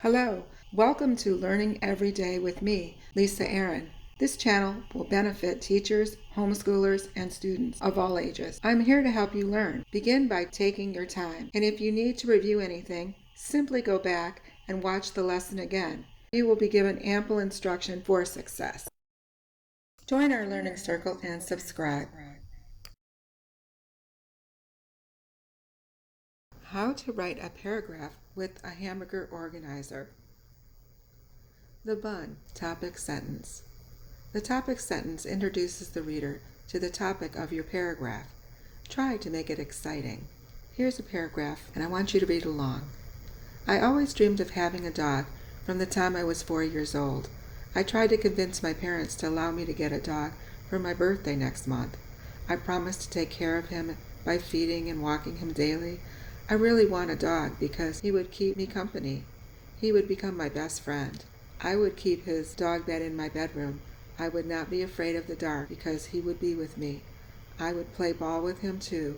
Hello, welcome to Learning Every Day with me, Lisa Aaron. This channel will benefit teachers, homeschoolers, and students of all ages. I'm here to help you learn. Begin by taking your time, and if you need to review anything, simply go back and watch the lesson again. You will be given ample instruction for success. Join our learning circle and subscribe. How to write a paragraph with a hamburger organizer. The bun topic sentence. The topic sentence introduces the reader to the topic of your paragraph. Try to make it exciting. Here's a paragraph, and I want you to read along. I always dreamed of having a dog from the time I was 4 years old. I tried to convince my parents to allow me to get a dog for my birthday next month. I promised to take care of him by feeding and walking him daily. I really want a dog because he would keep me company. He would become my best friend. I would keep his dog bed in my bedroom. I would not be afraid of the dark because he would be with me. I would play ball with him too.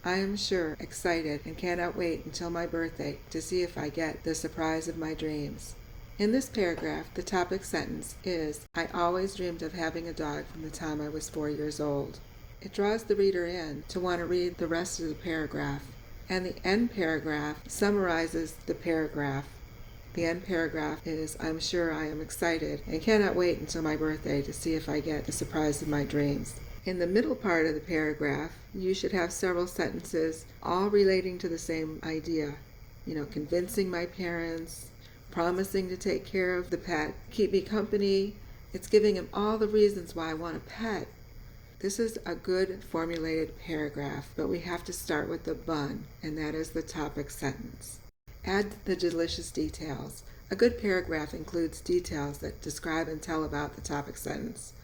I am sure excited and cannot wait until my birthday to see if I get the surprise of my dreams. In this paragraph, the topic sentence is, I always dreamed of having a dog from the time I was 4 years old. It draws the reader in to want to read the rest of the paragraph, and the end paragraph summarizes the paragraph. The end paragraph is, I'm sure I am excited and cannot wait until my birthday to see if I get the surprise of my dreams. In the middle part of the paragraph, you should have several sentences all relating to the same idea. Convincing my parents, promising to take care of the pet, keep me company. It's giving him all the reasons why I want a pet. This is a good formulated paragraph, but we have to start with the bun, and that is the topic sentence. Add the delicious details. A good paragraph includes details that describe and tell about the topic sentence.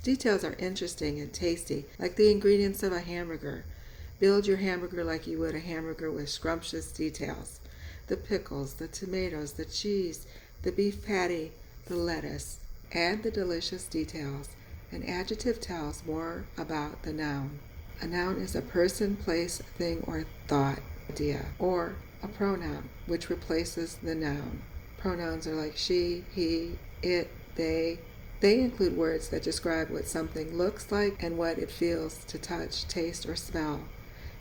Details are interesting and tasty, like the ingredients of a hamburger. Build your hamburger like you would a hamburger with scrumptious details. The pickles, the tomatoes, the cheese, the beef patty, the lettuce. Add the delicious details. An adjective tells more about the noun. A noun is a person, place, thing, or thought, idea, or a pronoun, which replaces the noun. Pronouns are like she, he, it, they. They include words that describe what something looks like and what it feels to touch, taste, or smell.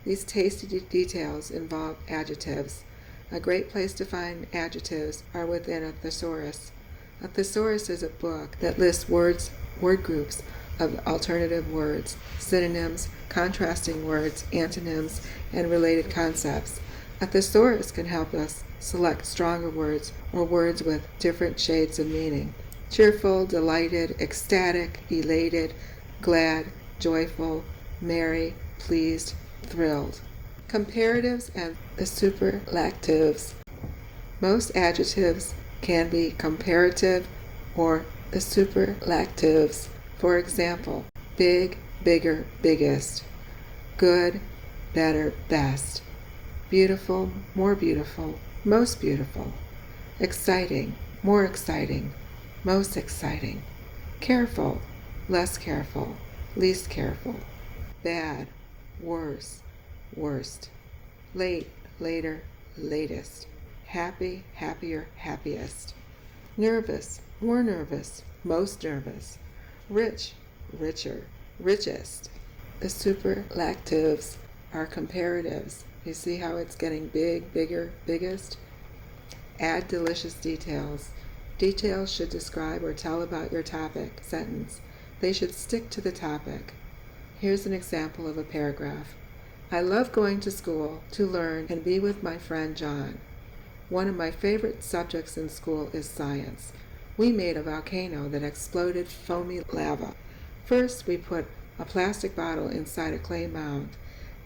These tasty details involve adjectives. A great place to find adjectives are within a thesaurus. A thesaurus is a book that lists word groups of alternative words, synonyms, contrasting words, antonyms, and related concepts. A thesaurus can help us select stronger words or words with different shades of meaning. Cheerful, delighted, ecstatic, elated, glad, joyful, merry, pleased, thrilled. Comparatives and the superlatives. Most adjectives can be comparative or the superlatives. For example, big, bigger, biggest. Good, better, best. Beautiful, more beautiful, most beautiful. Exciting, more exciting, most exciting. Careful, less careful, least careful. Bad, worse, worst. Late, later, latest. Happy, happier, happiest. Nervous, more nervous, most nervous. Rich, richer, richest. The superlatives are comparatives. You see how it's getting big, bigger, biggest? Add delicious details. Details should describe or tell about your topic sentence. They should stick to the topic. Here's an example of a paragraph. I love going to school to learn and be with my friend John. One of my favorite subjects in school is science. We made a volcano that exploded foamy lava. First, we put a plastic bottle inside a clay mound.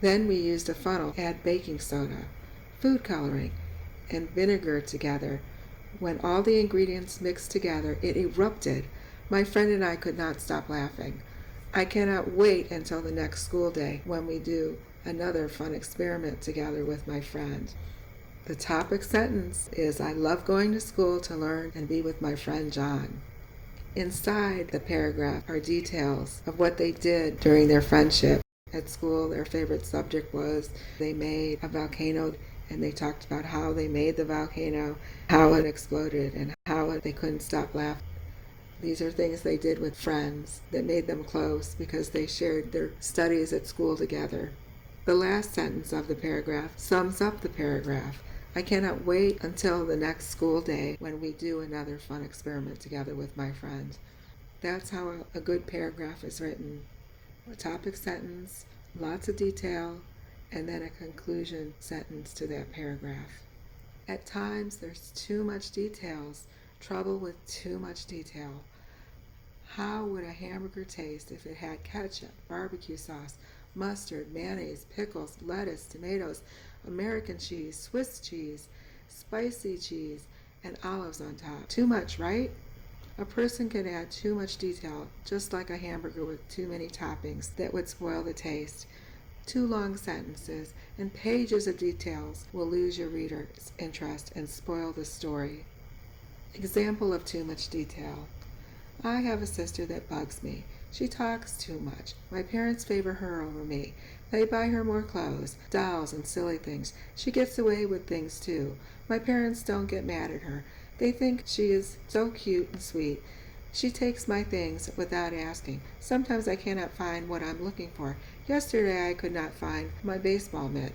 Then we used a funnel to add baking soda, food coloring, and vinegar together. When all the ingredients mixed together, it erupted. My friend and I could not stop laughing. I cannot wait until the next school day when we do another fun experiment together with my friend. The topic sentence is, I love going to school to learn and be with my friend John. Inside the paragraph are details of what they did during their friendship. At school, their favorite subject was they made a volcano and they talked about how they made the volcano, how it exploded, and how they couldn't stop laughing. These are things they did with friends that made them close because they shared their studies at school together. The last sentence of the paragraph sums up the paragraph. I cannot wait until the next school day when we do another fun experiment together with my friends. That's how a good paragraph is written. A topic sentence, lots of detail, and then a conclusion sentence to that paragraph. At times there's too much details, trouble with too much detail. How would a hamburger taste if it had ketchup, barbecue sauce, mustard, mayonnaise, pickles, lettuce, tomatoes, American cheese, Swiss cheese, spicy cheese, and olives on top? Too much, right? A person can add too much detail, just like a hamburger with too many toppings that would spoil the taste. Too long sentences and pages of details will lose your reader's interest and spoil the story. Example of too much detail. I have a sister that bugs me. She talks too much. My parents favor her over me. They buy her more clothes, dolls, and silly things. She gets away with things too. My parents don't get mad at her. They think she is so cute and sweet. She takes my things without asking. Sometimes I cannot find what I'm looking for. Yesterday I could not find my baseball mitt.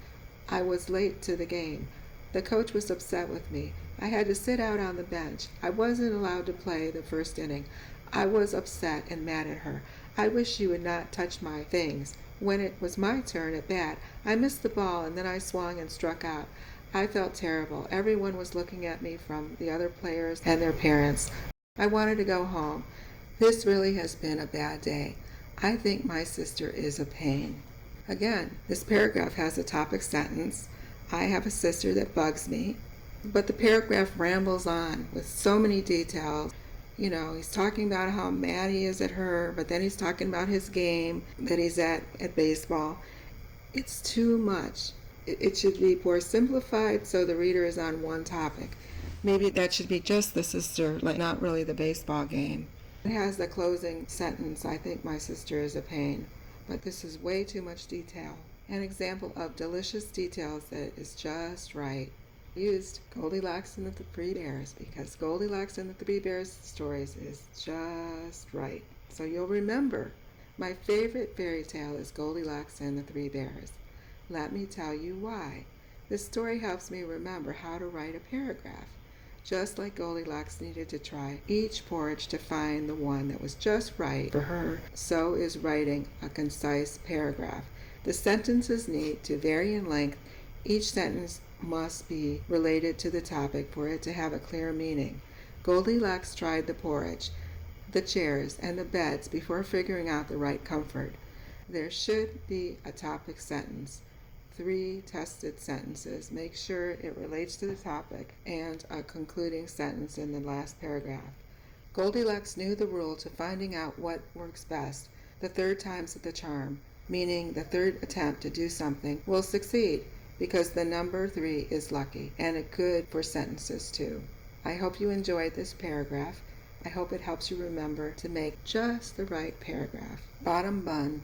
I was late to the game. The coach was upset with me. I had to sit out on the bench. I wasn't allowed to play the first inning. I was upset and mad at her. I wish she would not touch my things. When it was my turn at bat, I missed the ball and then I swung and struck out. I felt terrible. Everyone was looking at me from the other players and their parents. I wanted to go home. This really has been a bad day. I think my sister is a pain. Again, this paragraph has a topic sentence. I have a sister that bugs me. But the paragraph rambles on with so many details. You know, he's talking about how mad he is at her, but then he's talking about his game that he's at baseball. It's too much. It should be more simplified so the reader is on one topic. Maybe that should be just the sister, like not really the baseball game. It has the closing sentence, I think my sister is a pain. But this is way too much detail. An example of delicious details that is just right. Used Goldilocks and the Three Bears because Goldilocks and the Three Bears stories is just right. So you'll remember. My favorite fairy tale is Goldilocks and the Three Bears. Let me tell you why. This story helps me remember how to write a paragraph. Just like Goldilocks needed to try each porridge to find the one that was just right for her, so is writing a concise paragraph. The sentences need to vary in length. Each sentence must be related to the topic for it to have a clear meaning. Goldilocks tried the porridge, the chairs, and the beds before figuring out the right comfort. There should be a topic sentence, 3 tested sentences. Make sure it relates to the topic, and a concluding sentence in the last paragraph. Goldilocks knew the rule to finding out what works best. The 3rd time's the charm, meaning the 3rd attempt to do something will succeed, because the number 3 is lucky, and it's good for sentences too. I hope you enjoyed this paragraph. I hope it helps you remember to make just the right paragraph. Bottom bun,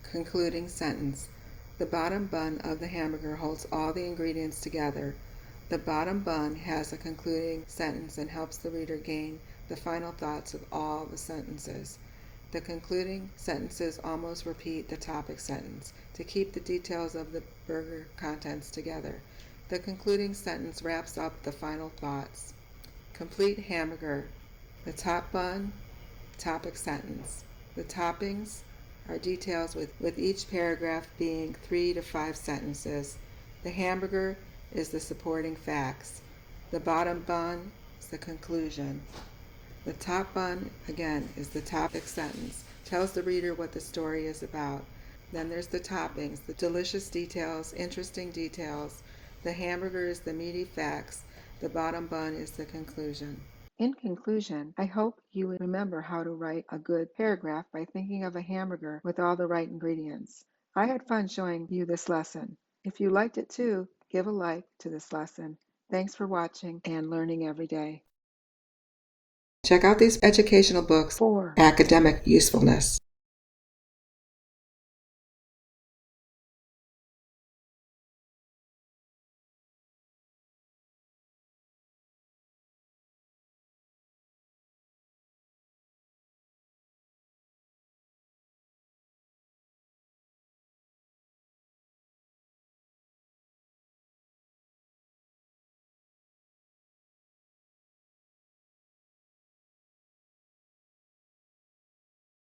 concluding sentence. The bottom bun of the hamburger holds all the ingredients together. The bottom bun has a concluding sentence and helps the reader gain the final thoughts of all the sentences. The concluding sentences almost repeat the topic sentence to keep the details of the burger contents together. The concluding sentence wraps up the final thoughts. Complete hamburger. The top bun, topic sentence. The toppings are details with each paragraph being 3 to 5 sentences. The hamburger is the supporting facts. The bottom bun is the conclusion. The top bun, again, is the topic sentence. Tells the reader what the story is about. Then there's the toppings, the delicious details, interesting details. The hamburger is the meaty facts. The bottom bun is the conclusion. In conclusion, I hope you remember how to write a good paragraph by thinking of a hamburger with all the right ingredients. I had fun showing you this lesson. If you liked it too, give a like to this lesson. Thanks for watching and learning every day. Check out these educational books for academic usefulness.